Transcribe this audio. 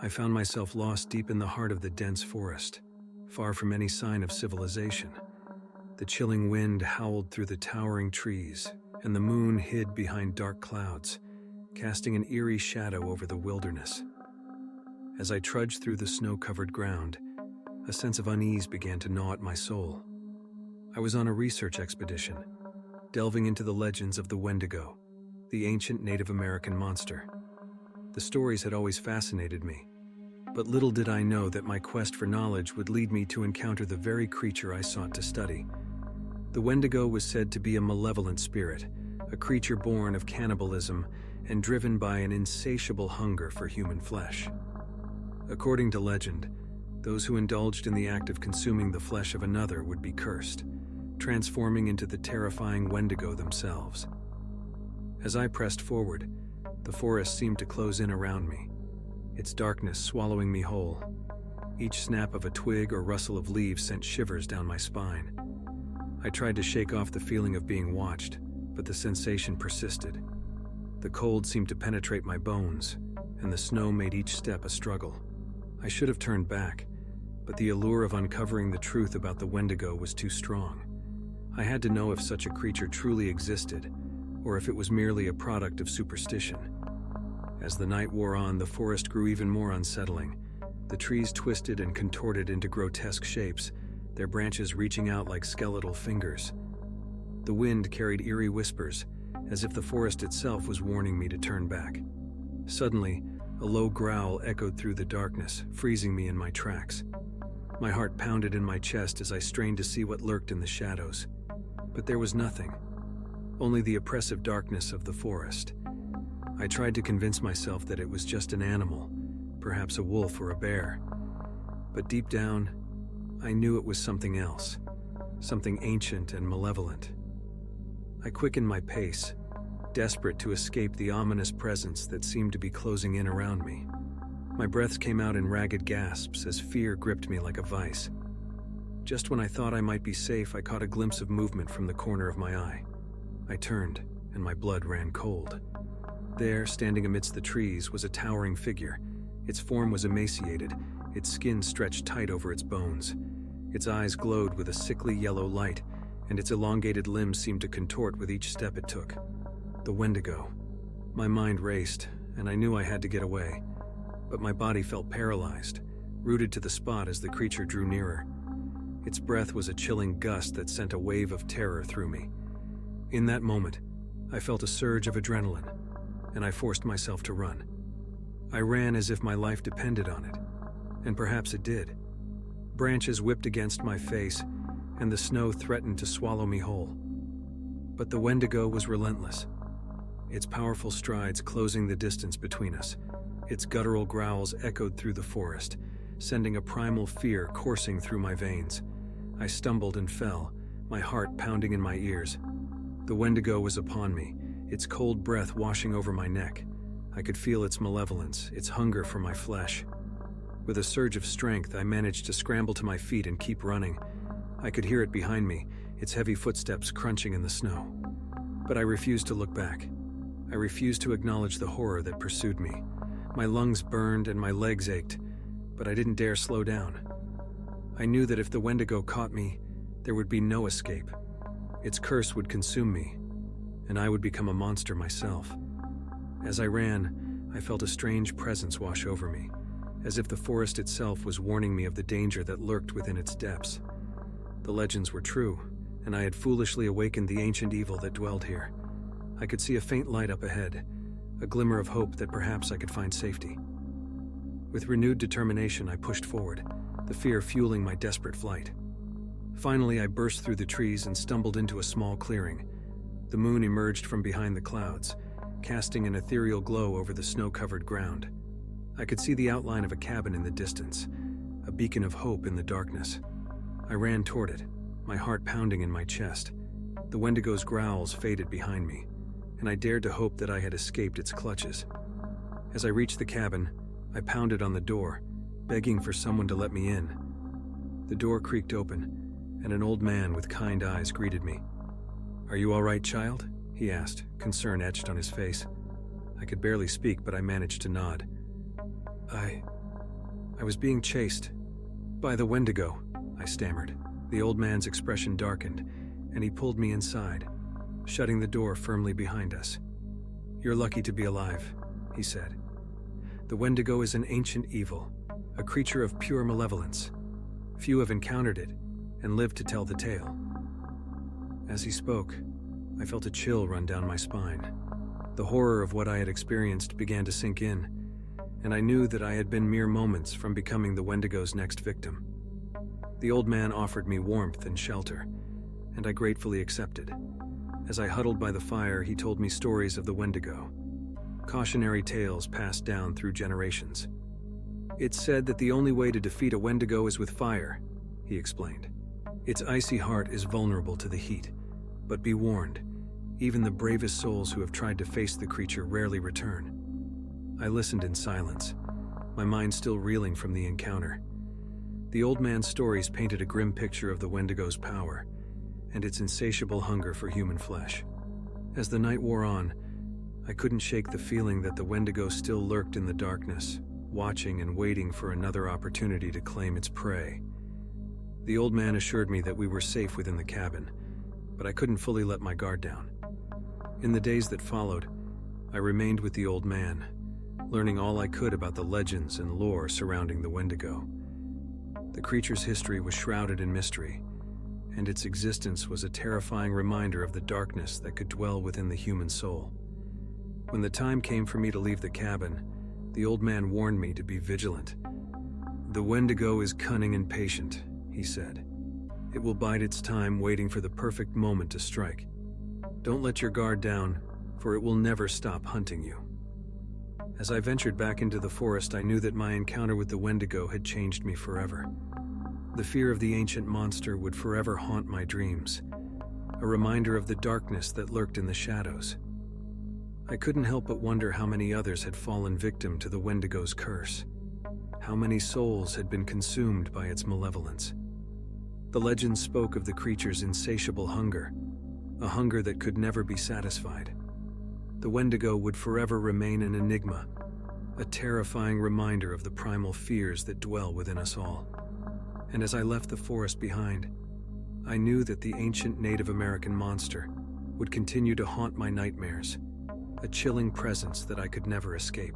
I found myself lost deep in the heart of the dense forest, far from any sign of civilization. The chilling wind howled through the towering trees, and the moon hid behind dark clouds, casting an eerie shadow over the wilderness. As I trudged through the snow-covered ground, a sense of unease began to gnaw at my soul. I was on a research expedition, delving into the legends of the Wendigo, the ancient Native American monster. The stories had always fascinated me, but little did I know that my quest for knowledge would lead me to encounter the very creature I sought to study. The Wendigo was said to be a malevolent spirit, a creature born of cannibalism and driven by an insatiable hunger for human flesh. According to legend, those who indulged in the act of consuming the flesh of another would be cursed, transforming into the terrifying Wendigo themselves. As I pressed forward, the forest seemed to close in around me, its darkness swallowing me whole. Each snap of a twig or rustle of leaves sent shivers down my spine. I tried to shake off the feeling of being watched, but the sensation persisted. The cold seemed to penetrate my bones, and the snow made each step a struggle. I should have turned back, but the allure of uncovering the truth about the Wendigo was too strong. I had to know if such a creature truly existed, or if it was merely a product of superstition. As the night wore on, the forest grew even more unsettling. The trees twisted and contorted into grotesque shapes, their branches reaching out like skeletal fingers. The wind carried eerie whispers, as if the forest itself was warning me to turn back. Suddenly, a low growl echoed through the darkness, freezing me in my tracks. My heart pounded in my chest as I strained to see what lurked in the shadows. But there was nothing, only the oppressive darkness of the forest. I tried to convince myself that it was just an animal, perhaps a wolf or a bear. But deep down, I knew it was something else, something ancient and malevolent. I quickened my pace, desperate to escape the ominous presence that seemed to be closing in around me. My breaths came out in ragged gasps as fear gripped me like a vice. Just when I thought I might be safe, I caught a glimpse of movement from the corner of my eye. I turned, and my blood ran cold. There, standing amidst the trees, was a towering figure. Its form was emaciated, its skin stretched tight over its bones. Its eyes glowed with a sickly yellow light, and its elongated limbs seemed to contort with each step it took. The Wendigo. My mind raced, and I knew I had to get away. But my body felt paralyzed, rooted to the spot as the creature drew nearer. Its breath was a chilling gust that sent a wave of terror through me. In that moment, I felt a surge of adrenaline, and I forced myself to run. I ran as if my life depended on it, and perhaps it did. Branches whipped against my face, and the snow threatened to swallow me whole. But the Wendigo was relentless, its powerful strides closing the distance between us. Its guttural growls echoed through the forest, sending a primal fear coursing through my veins. I stumbled and fell, my heart pounding in my ears. The Wendigo was upon me, its cold breath washing over my neck. I could feel its malevolence, its hunger for my flesh. With a surge of strength, I managed to scramble to my feet and keep running. I could hear it behind me, its heavy footsteps crunching in the snow. But I refused to look back. I refused to acknowledge the horror that pursued me. My lungs burned and my legs ached, but I didn't dare slow down. I knew that if the Wendigo caught me, there would be no escape. Its curse would consume me, and I would become a monster myself. As I ran, I felt a strange presence wash over me, as if the forest itself was warning me of the danger that lurked within its depths. The legends were true, and I had foolishly awakened the ancient evil that dwelled here. I could see a faint light up ahead, a glimmer of hope that perhaps I could find safety. With renewed determination, I pushed forward, the fear fueling my desperate flight. Finally, I burst through the trees and stumbled into a small clearing. The moon emerged from behind the clouds, casting an ethereal glow over the snow-covered ground. I could see the outline of a cabin in the distance, a beacon of hope in the darkness. I ran toward it, my heart pounding in my chest. The Wendigo's growls faded behind me, and I dared to hope that I had escaped its clutches. As I reached the cabin, I pounded on the door, begging for someone to let me in. The door creaked open, and an old man with kind eyes greeted me. "Are you all right, child?" he asked, concern etched on his face. I could barely speak, but I managed to nod. I was being chased by the Wendigo, I stammered. The old man's expression darkened, and he pulled me inside, shutting the door firmly behind us. "You're lucky to be alive," he said. "The Wendigo is an ancient evil, a creature of pure malevolence. Few have encountered it and lived to tell the tale." As he spoke, I felt a chill run down my spine. The horror of what I had experienced began to sink in, and I knew that I had been mere moments from becoming the Wendigo's next victim. The old man offered me warmth and shelter, and I gratefully accepted. As I huddled by the fire, he told me stories of the Wendigo, cautionary tales passed down through generations. "It's said that the only way to defeat a Wendigo is with fire," he explained. "Its icy heart is vulnerable to the heat, but be warned, even the bravest souls who have tried to face the creature rarely return." I listened in silence, my mind still reeling from the encounter. The old man's stories painted a grim picture of the Wendigo's power and its insatiable hunger for human flesh. As the night wore on, I couldn't shake the feeling that the Wendigo still lurked in the darkness, watching and waiting for another opportunity to claim its prey. The old man assured me that we were safe within the cabin, but I couldn't fully let my guard down. In the days that followed, I remained with the old man, learning all I could about the legends and lore surrounding the Wendigo. The creature's history was shrouded in mystery, and its existence was a terrifying reminder of the darkness that could dwell within the human soul. When the time came for me to leave the cabin, the old man warned me to be vigilant. "The Wendigo is cunning and patient," he said. "It will bide its time, waiting for the perfect moment to strike. Don't let your guard down, for it will never stop hunting you." As I ventured back into the forest, I knew that my encounter with the Wendigo had changed me forever. The fear of the ancient monster would forever haunt my dreams, a reminder of the darkness that lurked in the shadows. I couldn't help but wonder how many others had fallen victim to the Wendigo's curse. How many souls had been consumed by its malevolence. The legends spoke of the creature's insatiable hunger, a hunger that could never be satisfied. The Wendigo would forever remain an enigma, a terrifying reminder of the primal fears that dwell within us all. And as I left the forest behind, I knew that the ancient Native American monster would continue to haunt my nightmares, a chilling presence that I could never escape.